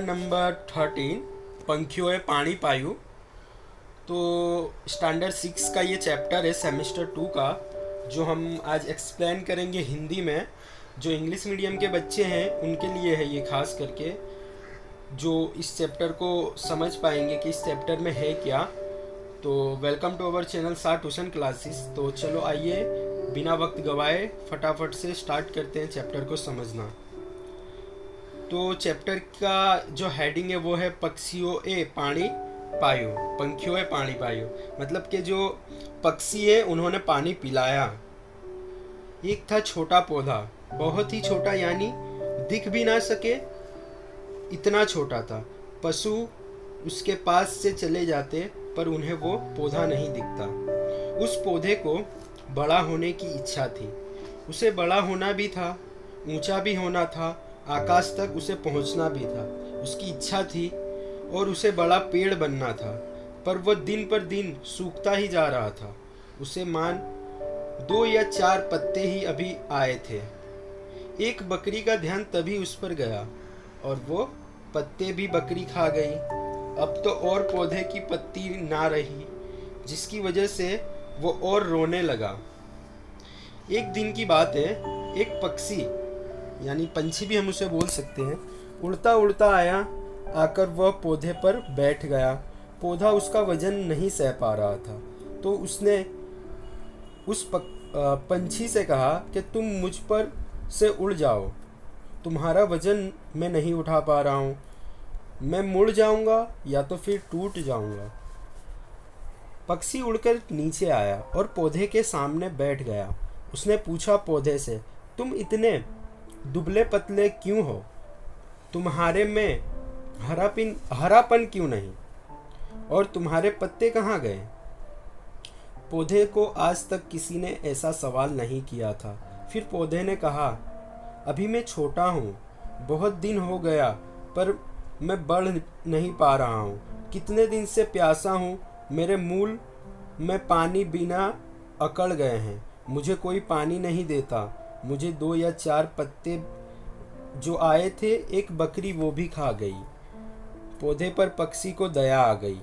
Number 13 पंखियों पानी पायु। तो standard 6 का ये चैप्टर है सेमेस्टर 2 का, जो हम आज एक्सप्लेन करेंगे हिंदी में। जो इंग्लिश मीडियम के बच्चे हैं उनके लिए है ये, खास करके जो इस चैप्टर को समझ पाएंगे कि इस चैप्टर में है क्या। तो वेलकम टू अवर चैनल सार ट्यूशन क्लासेस। तो चलो आइए बिना वक्त गवाए फटाफट से स्टार्ट करते हैं चैप्टर को समझना। तो चैप्टर का जो हेडिंग है वो है पक्षियों ए पानी पायो, पंखियों ए पानी पायो। मतलब कि जो पक्षी है उन्होंने पानी पिलाया। एक था छोटा पौधा, बहुत ही छोटा, यानी दिख भी ना सके इतना छोटा था। पशु उसके पास से चले जाते पर उन्हें वो पौधा नहीं दिखता। उस पौधे को बड़ा होने की इच्छा थी। उसे बड़ा होना भी था, ऊंचा भी होना था, आकाश तक उसे पहुंचना भी था। उसकी इच्छा थी और उसे बड़ा पेड़ बनना था, पर वह दिन पर दिन सूखता ही जा रहा था। उसे मान 2 या 4 पत्ते ही अभी आए थे। एक बकरी का ध्यान तभी उस पर गया और वो पत्ते भी बकरी खा गई। अब तो और पौधे की पत्ती ना रही, जिसकी वजह से वो और रोने लगा। एक दिन की बात है, एक पक्षी यानी पंछी भी हम उसे बोल सकते हैं, उड़ता उड़ता आया। आकर वह पौधे पर बैठ गया। पौधा उसका वजन नहीं सह पा रहा था, तो उसने उस पंछी से कहा कि तुम मुझ पर से उड़ जाओ, तुम्हारा वजन मैं नहीं उठा पा रहा हूँ। मैं मुड़ जाऊँगा या तो फिर टूट जाऊँगा। पक्षी उड़कर नीचे आया और पौधे के सामने बैठ गया। उसने पूछा पौधे से, तुम इतने दुबले पतले क्यों हो? तुम्हारे में हरापन क्यों नहीं? और तुम्हारे पत्ते कहाँ गए? पौधे को आज तक किसी ने ऐसा सवाल नहीं किया था। फिर पौधे ने कहा, अभी मैं छोटा हूँ, बहुत दिन हो गया, पर मैं बढ़ नहीं पा रहा हूँ। कितने दिन से प्यासा हूँ, मेरे मूल में पानी बिना अकड़ गए हैं। मुझे कोई पानी नहीं देता। मुझे 2 या 4 पत्ते जो आए थे, एक बकरी वो भी खा गई। पौधे पर पक्षी को दया आ गई।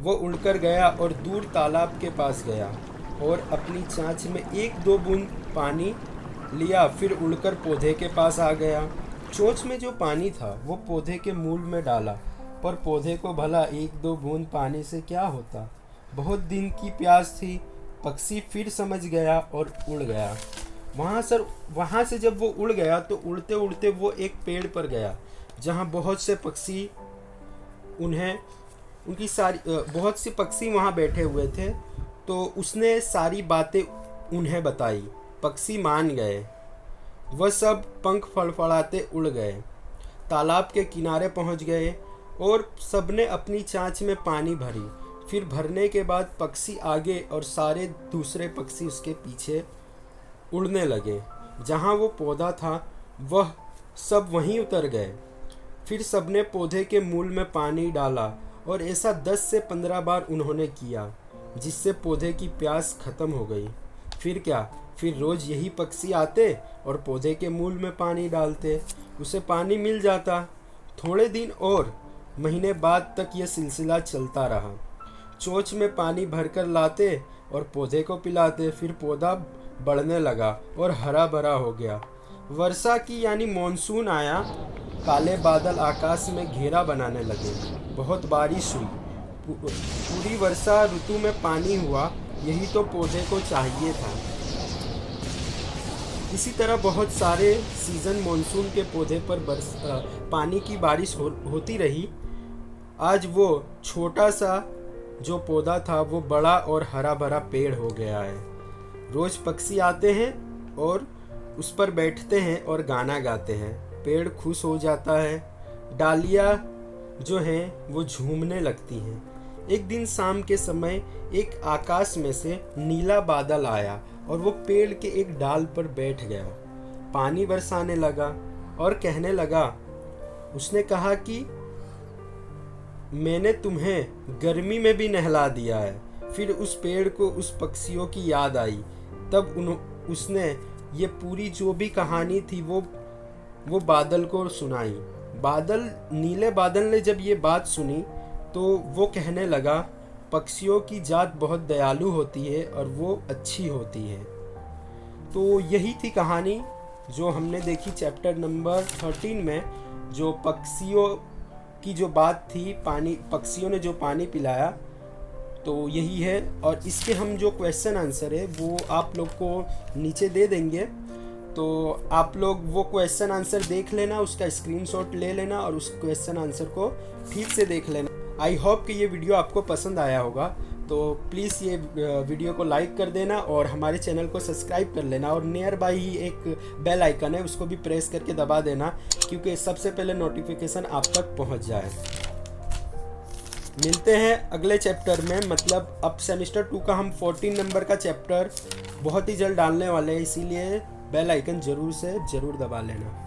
वो उड़कर गया और दूर तालाब के पास गया और अपनी चांच में 1-2 बूंद पानी लिया। फिर उड़कर पौधे के पास आ गया। चोंच में जो पानी था वो पौधे के मूल में डाला, पर पौधे को भला 1-2 बूंद पानी से क्या होता। बहुत दिन की प्यास थी। पक्षी फिर समझ गया और उड़ गया। वहाँ से जब वो उड़ गया तो उड़ते उड़ते वो एक पेड़ पर गया, जहाँ बहुत से पक्षी बहुत से पक्षी वहाँ बैठे हुए थे। तो उसने सारी बातें उन्हें बताई। पक्षी मान गए। वह सब पंख फड़फड़ाते उड़ गए, तालाब के किनारे पहुँच गए और सबने अपनी चांच में पानी भरी। फिर भरने के बाद पक्षी आगे और सारे दूसरे पक्षी उसके पीछे उड़ने लगे। जहाँ वो पौधा था वह सब वहीं उतर गए। फिर सबने पौधे के मूल में पानी डाला और ऐसा 10 से 15 बार उन्होंने किया, जिससे पौधे की प्यास खत्म हो गई। फिर क्या, फिर रोज़ यही पक्षी आते और पौधे के मूल में पानी डालते, उसे पानी मिल जाता। थोड़े दिन और महीने बाद तक यह सिलसिला चलता रहा। चोंच में पानी भरकर लाते और पौधे को पिलाते। फिर पौधा बढ़ने लगा और हरा भरा हो गया। वर्षा की यानी मॉनसून आया। काले बादल आकाश में घेरा बनाने लगे। बहुत बारिश हुई। पूरी वर्षा ऋतु में पानी हुआ। यही तो पौधे को चाहिए था। इसी तरह बहुत सारे सीजन मॉनसून के पौधे पर पानी की बारिश होती रही। आज वो छोटा सा जो पौधा था वो बड़ा और हरा भरा पेड़ हो गया है। रोज पक्षी आते हैं और उस पर बैठते हैं और गाना गाते हैं। पेड़ खुश हो जाता है। डालियाँ जो हैं वो झूमने लगती हैं। एक दिन शाम के समय एक आकाश में से नीला बादल आया और वो पेड़ के एक डाल पर बैठ गया। पानी बरसाने लगा और कहने लगा, उसने कहा कि मैंने तुम्हें गर्मी में भी नहला दिया है। फिर उस पेड़ को उस पक्षियों की याद आई। तब उसने ये पूरी जो भी कहानी थी वो बादल को सुनाई। नीले बादल ने जब ये बात सुनी तो वो कहने लगा, पक्षियों की जात बहुत दयालु होती है और वो अच्छी होती है। तो यही थी कहानी जो हमने देखी चैप्टर नंबर 13 में, जो पक्षियों की जो बात थी, पक्षियों ने जो पानी पिलाया, तो यही है। और इसके हम जो क्वेश्चन आंसर है वो आप लोग को नीचे दे देंगे, तो आप लोग वो क्वेश्चन आंसर देख लेना, उसका स्क्रीनशॉट ले लेना और उस क्वेश्चन आंसर को ठीक से देख लेना। आई होप कि ये वीडियो आपको पसंद आया होगा, तो प्लीज़ ये वीडियो को लाइक कर देना और हमारे चैनल को सब्सक्राइब कर लेना, और नियर बाई ही एक बेल आइकन है, उसको भी प्रेस करके दबा देना, क्योंकि सबसे पहले नोटिफिकेशन आप तक पहुंच जाए। मिलते हैं अगले चैप्टर में, मतलब अब सेमेस्टर 2 का हम 14 नंबर का चैप्टर बहुत ही जल्द डालने वाले हैं, इसीलिए बेल आइकन ज़रूर दबा लेना।